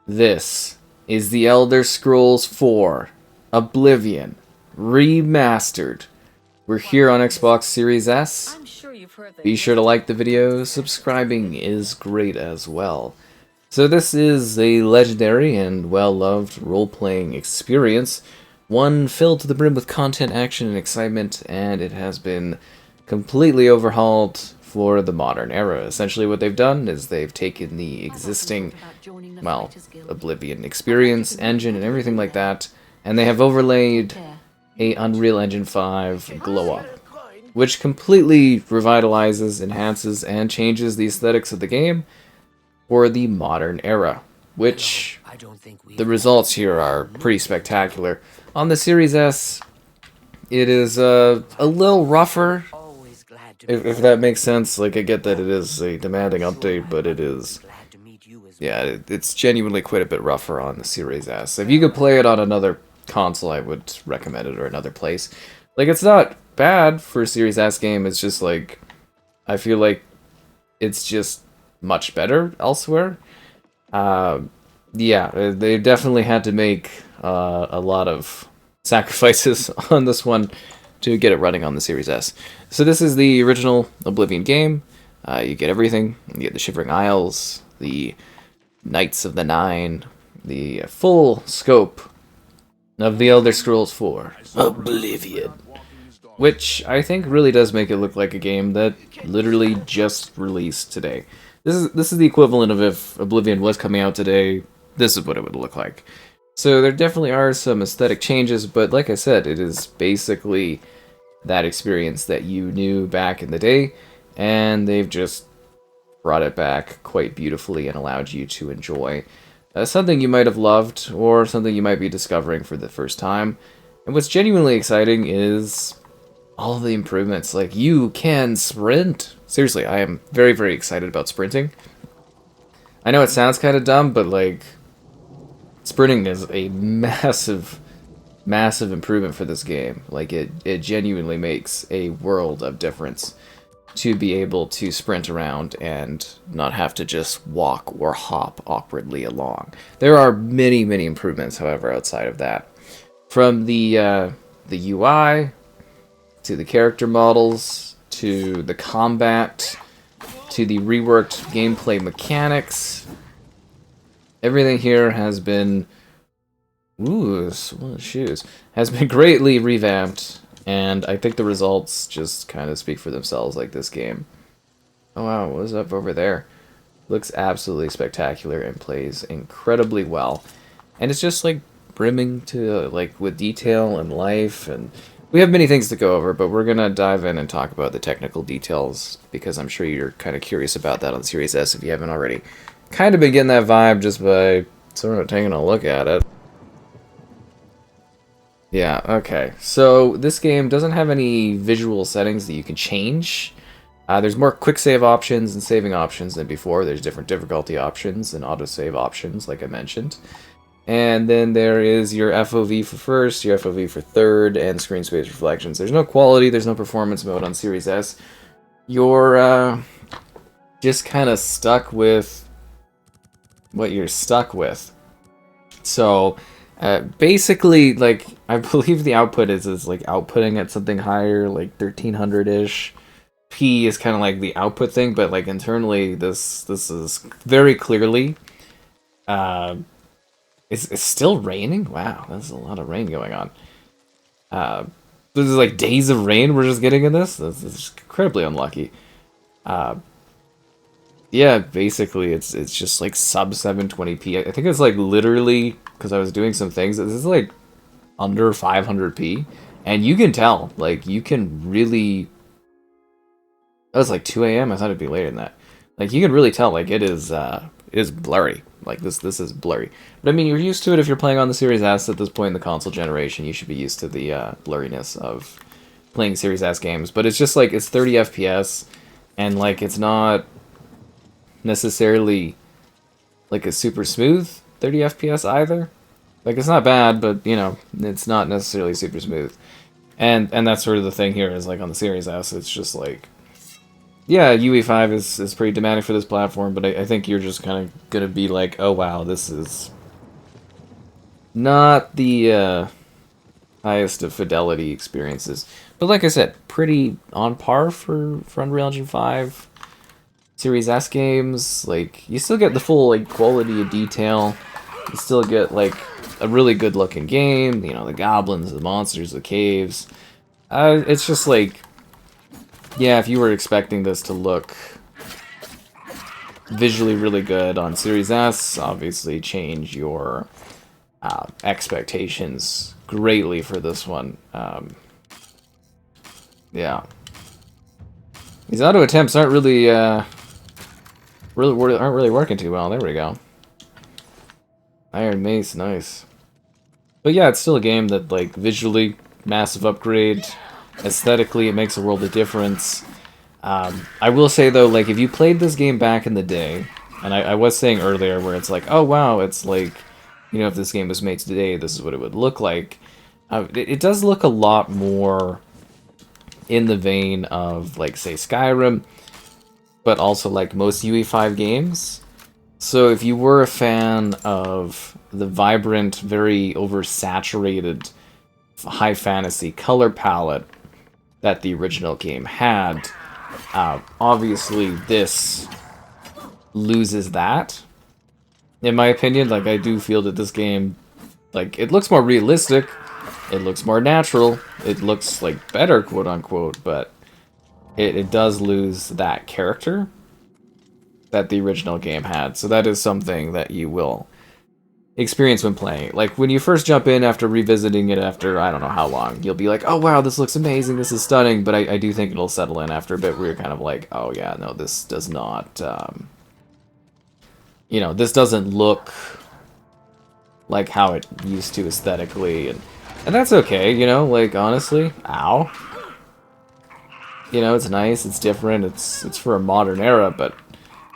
This is the Elder Scrolls IV Oblivion Remastered. We're here on Xbox Series S. Be sure to like the video, subscribing is great as well. So this is a legendary and well-loved role-playing experience, one filled to the brim with content, action, and excitement, and it has been completely overhauled for the modern era. Essentially what they've done is they've taken the existing, well, Oblivion experience, engine, and everything like that, and they have overlaid a Unreal Engine 5 glow-up, which completely revitalizes, enhances, and changes the aesthetics of the game for the modern era, which the results here are pretty spectacular. On the Series S, it is a little rougher, if that makes sense. Like, I get that it is a demanding update, but it is, yeah, it's genuinely quite a bit rougher on the Series S. If you could play it on another console, I would recommend it, or another place. Like, it's not bad for a Series S game, it's just like, I feel like it's just much better elsewhere. Yeah, they definitely had to make a lot of sacrifices on this one to get it running on the Series S. So this is the original Oblivion game. You get everything. You get the Shivering Isles, the Knights of the Nine, the full scope of the Elder Scrolls IV Oblivion, which I think really does make it look like a game that literally just released today. This is the equivalent of if Oblivion was coming out today, this is what it would look like. So there definitely are some aesthetic changes, but like I said, it is basically that experience that you knew back in the day, and they've just brought it back quite beautifully and allowed you to enjoy something you might have loved, or something you might be discovering for the first time. And what's genuinely exciting is all the improvements. Like, you can sprint. Seriously, I am very, very excited about sprinting. I know it sounds kind of dumb, but like, sprinting is a massive, massive improvement for this game. Like, it genuinely makes a world of difference to be able to sprint around and not have to just walk or hop awkwardly along. There are many, many improvements, however, outside of that. From the UI, to the character models, to the combat, to the reworked gameplay mechanics. Everything here has been, has been greatly revamped, and I think the results just kind of speak for themselves. Like, this game, oh wow, what is up over there? Looks absolutely spectacular and plays incredibly well, and it's just like brimming to like with detail and life. And we have many things to go over, but we're gonna dive in and talk about the technical details, because I'm sure you're kind of curious about that on the Series S if you haven't already kind of been getting that vibe just by sort of taking a look at it. Yeah, okay. So this game doesn't have any visual settings that you can change. There's more quick save options and saving options than before. There's different difficulty options and autosave options, like I mentioned. And then there is your FOV for first, your FOV for third, and screen space reflections. There's no quality, there's no performance mode on Series S. You're just kind of stuck with what you're stuck with. So basically, like, I believe the output is like outputting at something higher, like 1300-ish. P is kind of like the output thing, but like internally, this is very clearly it's still raining? Wow, there's a lot of rain going on. This is like days of rain we're just getting in this? This is incredibly unlucky. Yeah, basically, it's just like sub 720p. I think it's like literally, because I was doing some things, this is like under 500p. And you can tell, like, you can really... That was like 2 a.m. I thought it'd be later than that. Like, you can really tell, like, it is blurry. Like, this is blurry. But I mean, you're used to it if you're playing on the Series S at this point in the console generation. You should be used to the blurriness of playing Series S games. But it's just like, it's 30 FPS, and like, it's not necessarily like a super smooth 30 FPS either. Like, it's not bad, but you know, it's not necessarily super smooth. And that's sort of the thing here, is like on the Series S, it's just like, Yeah, UE5 is pretty demanding for this platform, but I think you're just kind of gonna be like, oh wow, this is not the highest of fidelity experiences. But like I said, pretty on par for Unreal Engine 5. Series S games, like, you still get the full, like, quality of detail. You still get, like, a really good looking game, you know, the goblins, the monsters, the caves. It's just like, yeah, if you were expecting this to look visually really good on Series S, obviously change your expectations greatly for this one. Yeah. These auto attempts aren't really, aren't really working too well. There we go. Iron Mace, nice. But yeah, it's still a game that, like, visually, massive upgrade. Aesthetically, it makes a world of difference. I will say, though, like, if you played this game back in the day, and I was saying earlier where it's like, oh, wow, it's like, you know, if this game was made today, this is what it would look like. It does look a lot more in the vein of, like, say, Skyrim, but also, like, most UE5 games. So if you were a fan of the vibrant, very oversaturated high fantasy color palette that the original game had, obviously this loses that. In my opinion, like, I do feel that this game, like, it looks more realistic, it looks more natural, it looks, like, better, quote-unquote, but it does lose that character that the original game had. So that is something that you will experience when playing. Like, when you first jump in after revisiting it after, I don't know how long, you'll be like, oh wow, this looks amazing, this is stunning, but I do think it'll settle in after a bit where you're kind of like, oh yeah, no, this does not, you know, this doesn't look like how it used to aesthetically, and that's okay, you know, like, honestly, ow. You know, it's nice, it's different, it's for a modern era, but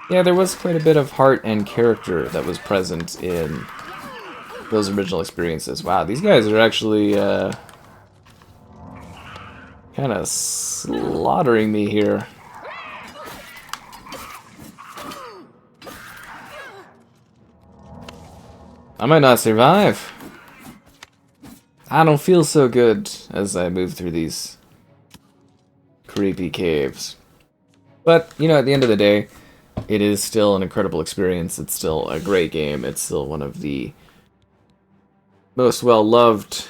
yeah, there was quite a bit of heart and character that was present in those original experiences. Wow, these guys are actually kind of slaughtering me here. I might not survive. I don't feel so good as I move through these creepy caves. But, you know, at the end of the day, it is still an incredible experience. It's still a great game. It's still one of the most well-loved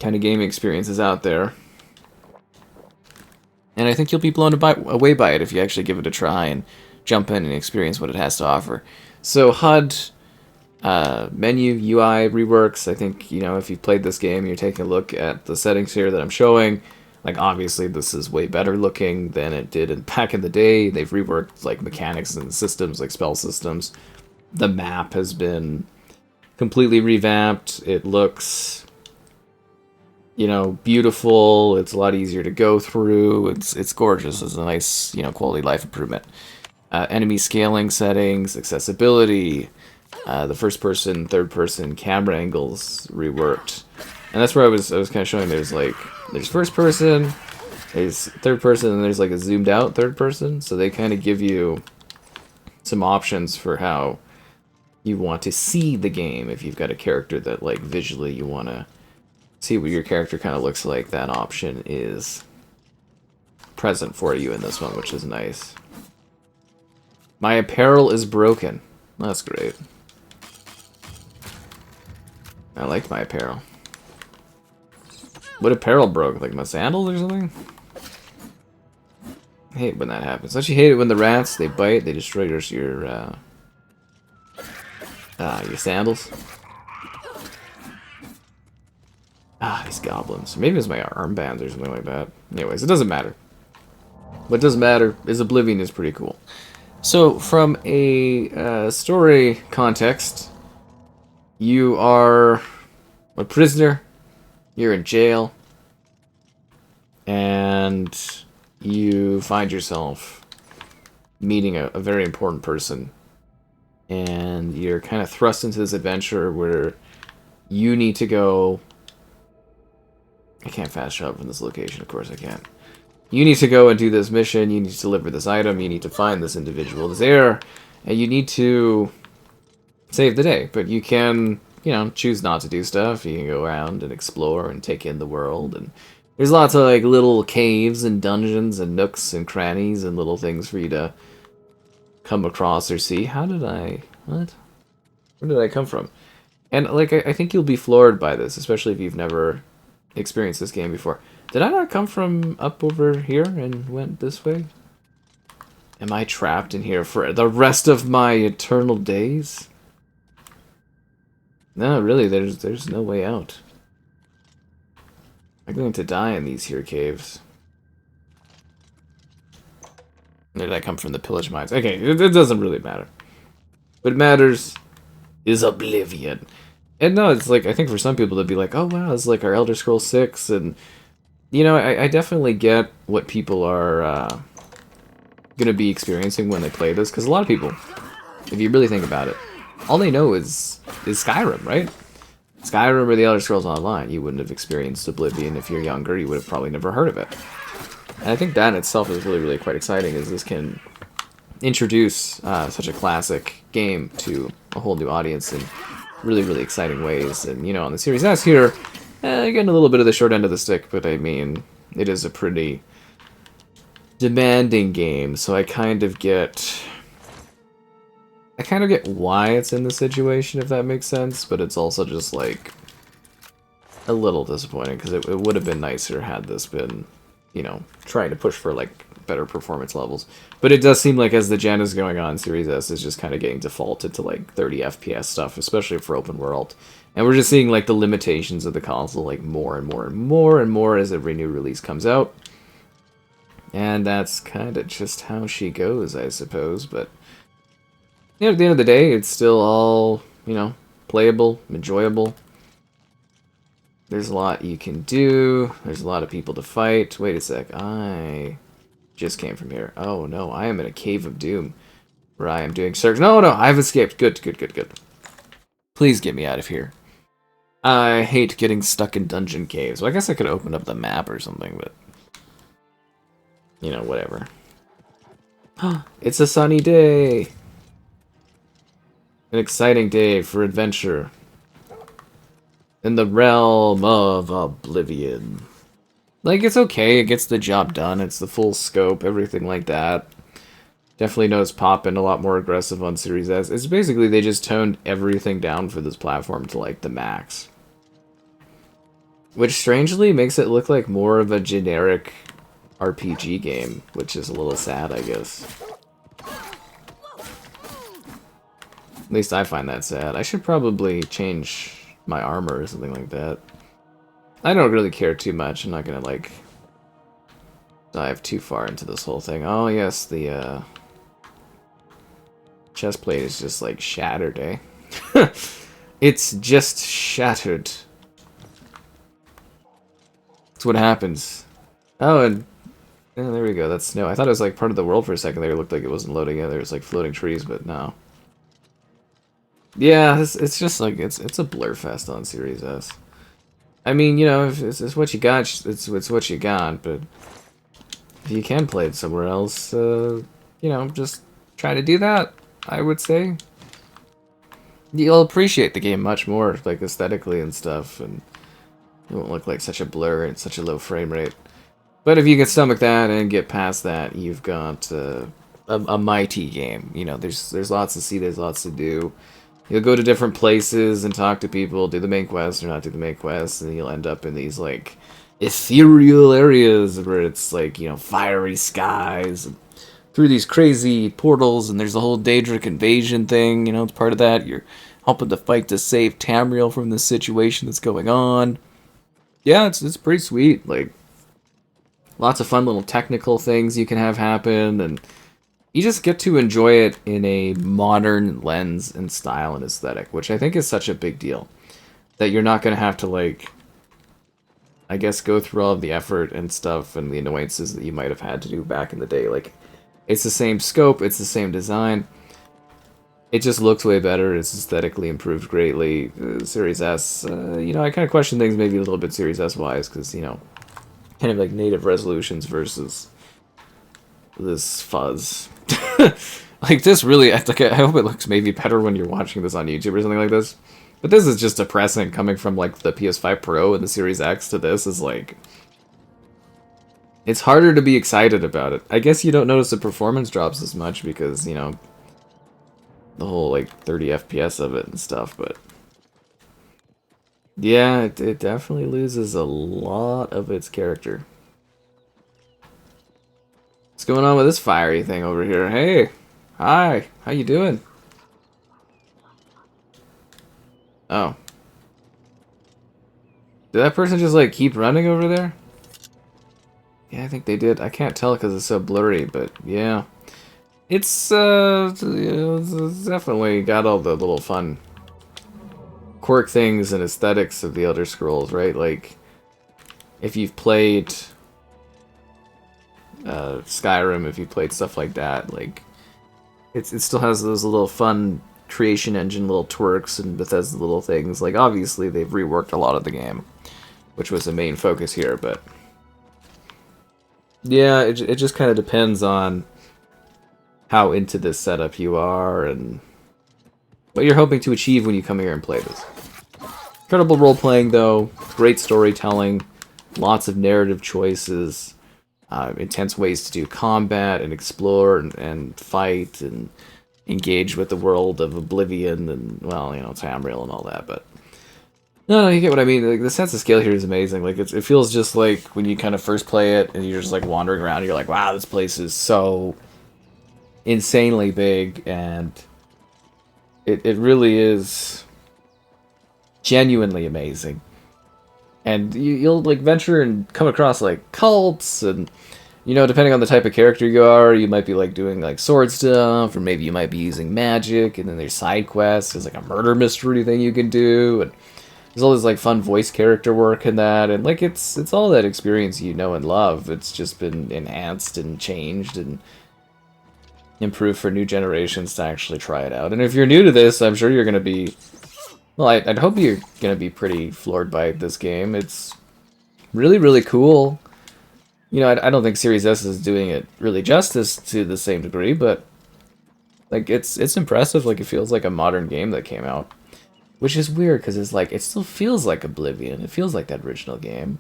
kind of gaming experiences out there. And I think you'll be blown away by it if you actually give it a try and jump in and experience what it has to offer. So HUD, menu, UI, reworks, I think, you know, if you've played this game, you're taking a look at the settings here that I'm showing. Like, obviously, this is way better looking than it did back in the day. They've reworked, like, mechanics and systems, like spell systems. The map has been completely revamped. It looks, you know, beautiful. It's a lot easier to go through. It's gorgeous. It's a nice, you know, quality life improvement. Enemy scaling settings, accessibility, the first-person, third-person camera angles reworked. And that's where I was kind of showing there's first person, there's third person, and there's like a zoomed out third person. So they kind of give you some options for how you want to see the game. If you've got a character that, like, visually you want to see what your character kind of looks like, that option is present for you in this one, which is nice. My apparel is broken. That's great. I like my apparel. What apparel broke? Like my sandals or something? I hate when that happens. Don't you hate it when the rats, they bite, they destroy your sandals? Ah, these goblins. Maybe it's my armbands or something like that. Anyways, it doesn't matter. What does matter is Oblivion is pretty cool. So, from a story context, you are a prisoner. You're in jail, and you find yourself meeting a very important person, and you're kind of thrust into this adventure where you need to go. I can't fast travel from this location, of course I can't. you need to go and do this mission, you need to deliver this item, you need to find this individual that's there, and you need to save the day. But you can, you know, choose not to do stuff. You can go around and explore and take in the world, and there's lots of like little caves and dungeons and nooks and crannies and little things for you to come across or see. How did I... what? Where did I come from? And like, I think you'll be floored by this, especially if you've never experienced this game before. Did I not come from up over here and went this way? Am I trapped in here for the rest of my eternal days? No, really, there's no way out. I'm going to die in these here caves. Where did I come from? The pillage mines. Okay, it doesn't really matter. What matters is Oblivion. And no, it's like, I think for some people they'd be like, oh wow, it's like our Elder Scrolls 6, and you know, I definitely get what people are going to be experiencing when they play this, because a lot of people, if you really think about it, all they know is Skyrim, right? Skyrim or the Elder Scrolls Online. You wouldn't have experienced Oblivion if you're younger. You would have probably never heard of it. And I think that in itself is really, really quite exciting, as this can introduce such a classic game to a whole new audience in really, really exciting ways. And, you know, on the Series S here, you're getting a little bit of the short end of the stick, but I mean, it is a pretty demanding game, so I kind of get why it's in the situation, if that makes sense, but it's also just like a little disappointing, because it would have been nicer had this been, you know, trying to push for like better performance levels. But it does seem like as the gen is going on, Series S is just kind of getting defaulted to like 30 FPS stuff, especially for open world. And we're just seeing like the limitations of the console like more and more and more and more as every new release comes out. And that's kind of just how she goes, I suppose. But you know, at the end of the day, it's still all, you know, playable, enjoyable. There's a lot you can do. There's a lot of people to fight. Wait a sec. I just came from here. Oh no, I am in a cave of doom where I am doing search. No, I've escaped. Good. Please get me out of here. I hate getting stuck in dungeon caves. Well, I guess I could open up the map or something, but you know, whatever. It's a sunny day. An exciting day for adventure in the realm of Oblivion. Like, it's okay, it gets the job done, it's the full scope, everything like that. Definitely knows popping a lot more aggressive on Series S. It's basically, they just toned everything down for this platform to, like, the max. Which, strangely, makes it look like more of a generic RPG game, which is a little sad, I guess. At least I find that sad. I should probably change my armor or something like that. I don't really care too much. I'm not gonna, like, dive too far into this whole thing. Oh, yes, the, chest plate is just, like, shattered, eh? It's just shattered. That's what happens. Oh, and there we go. That's snow. I thought it was, like, part of the world for a second there. It looked like it wasn't loading in. There was, like, floating trees, but no. Yeah, it's just, like, it's a blur fest on Series S. I mean, you know, if it's what you got, it's what you got, but if you can play it somewhere else, you know, just try to do that, I would say. You'll appreciate the game much more, like, aesthetically and stuff, and it won't look like such a blur and such a low frame rate. But if you can stomach that and get past that, you've got a mighty game. You know, there's lots to see, there's lots to do. You'll go to different places and talk to people, do the main quest or not do the main quest, and you'll end up in these, like, ethereal areas where it's, like, you know, fiery skies, and through these crazy portals, and there's the whole Daedric invasion thing, you know, it's part of that. You're helping to fight to save Tamriel from this situation that's going on. Yeah, it's pretty sweet, like, lots of fun little technical things you can have happen, and you just get to enjoy it in a modern lens and style and aesthetic, which I think is such a big deal. That you're not going to have to, like, I guess, go through all of the effort and stuff and the annoyances that you might have had to do back in the day. Like, it's the same scope, it's the same design. It just looks way better, it's aesthetically improved greatly. Series S, you know, I kind of question things maybe a little bit Series S-wise, because, you know, kind of like native resolutions versus this fuzz. Like this really, I hope it looks maybe better when you're watching this on YouTube or something like this. But this is just depressing coming from like the PS5 Pro and the Series X to this is like, it's harder to be excited about it. I guess you don't notice the performance drops as much because, you know, the whole like 30 FPS of it and stuff, but yeah, it definitely loses a lot of its character. What's going on with this fiery thing over here? Hey, hi, how you doing? Oh. Did that person just like keep running over there? Yeah, I think they did. I can't tell because it's so blurry, but yeah. It's definitely got all the little fun quirk things and aesthetics of the Elder Scrolls, right? Like, if you've played Skyrim, if you played stuff like that, like, it still has those little fun creation engine little twerks and Bethesda little things. Like, obviously, they've reworked a lot of the game, which was the main focus here, but yeah, it just kind of depends on how into this setup you are and what you're hoping to achieve when you come here and play this. Incredible role-playing, though, great storytelling, lots of narrative choices, intense ways to do combat and explore and fight and engage with the world of Oblivion and, well, you know, Tamriel and all that, but no, you get what I mean. Like, the sense of scale here is amazing. Like, it feels just like when you kind of first play it and you're just like wandering around, and you're like, wow, this place is so insanely big, and it really is genuinely amazing. And you'll like venture and come across like cults, and you know, depending on the type of character you are, you might be like doing like sword stuff, or maybe you might be using magic. And then there's side quests. There's like a murder mystery thing you can do, and there's all this like fun voice character work in that, and like it's all that experience you know and love. It's just been enhanced and changed and improved for new generations to actually try it out. And if you're new to this, I'm sure you're going to be, well, I'd hope you're going to be pretty floored by this game. It's really, really cool. You know, I don't think Series S is doing it really justice to the same degree, but like it's impressive. Like, it feels like a modern game that came out, which is weird because it's like, it still feels like Oblivion. It feels like that original game.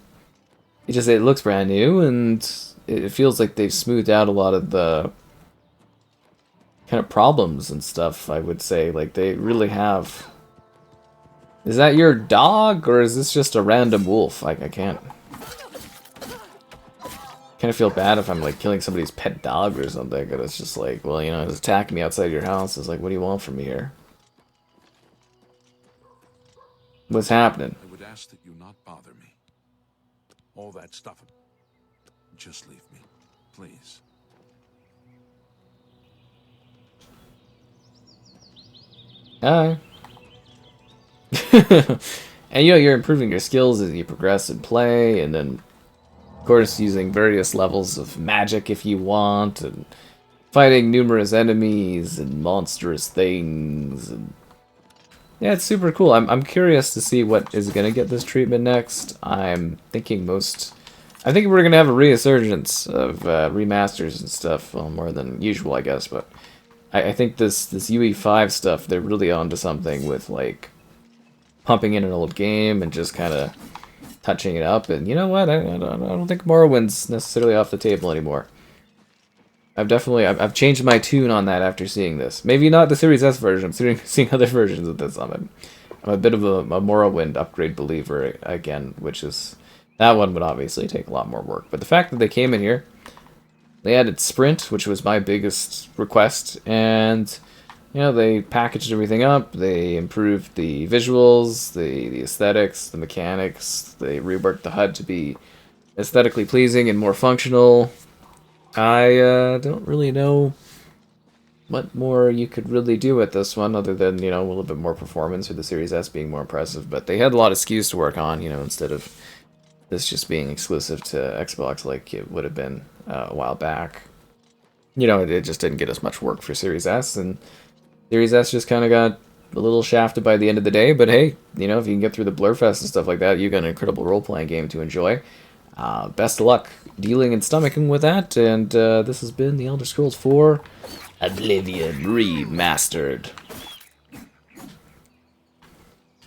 It looks brand new, and it feels like they've smoothed out a lot of the kind of problems and stuff, I would say. Like, they really have. Is that your dog, or is this just a random wolf? Like, I can't. Kind of feel bad if I'm like killing somebody's pet dog or something, and it's just like, well, you know, it's attacking me outside your house. It's like, what do you want from me here? What's happening? I would ask that you not bother me. All that stuff. Just leave me, please. Hi. And you know, you're improving your skills as you progress and play, and then of course using various levels of magic if you want, and fighting numerous enemies and monstrous things, and yeah, it's super cool. I'm curious to see what is gonna get this treatment next. I think we're gonna have a resurgence of remasters and stuff, well, more than usual, I guess, but I think this UE5 stuff, they're really onto something with like pumping in an old game and just kind of touching it up. And you know what? I don't think Morrowind's necessarily off the table anymore. I've changed my tune on that after seeing this. Maybe not the Series S version. I'm seeing other versions of this. I'm a bit of a Morrowind upgrade believer again, which is, that one would obviously take a lot more work. But the fact that they came in here, they added Sprint, which was my biggest request, and you know, they packaged everything up. They improved the visuals, the aesthetics, the mechanics. They reworked the HUD to be aesthetically pleasing and more functional. I don't really know what more you could really do with this one, other than, you know, a little bit more performance, or the Series S being more impressive. But they had a lot of SKUs to work on, you know, instead of this just being exclusive to Xbox like it would have been a while back. You know, it just didn't get as much work for Series S, and Series S just kind of got a little shafted by the end of the day. But hey, you know, if you can get through the Blurfest and stuff like that, you got an incredible role-playing game to enjoy. Best of luck dealing and stomaching with that, and this has been The Elder Scrolls IV Oblivion Remastered.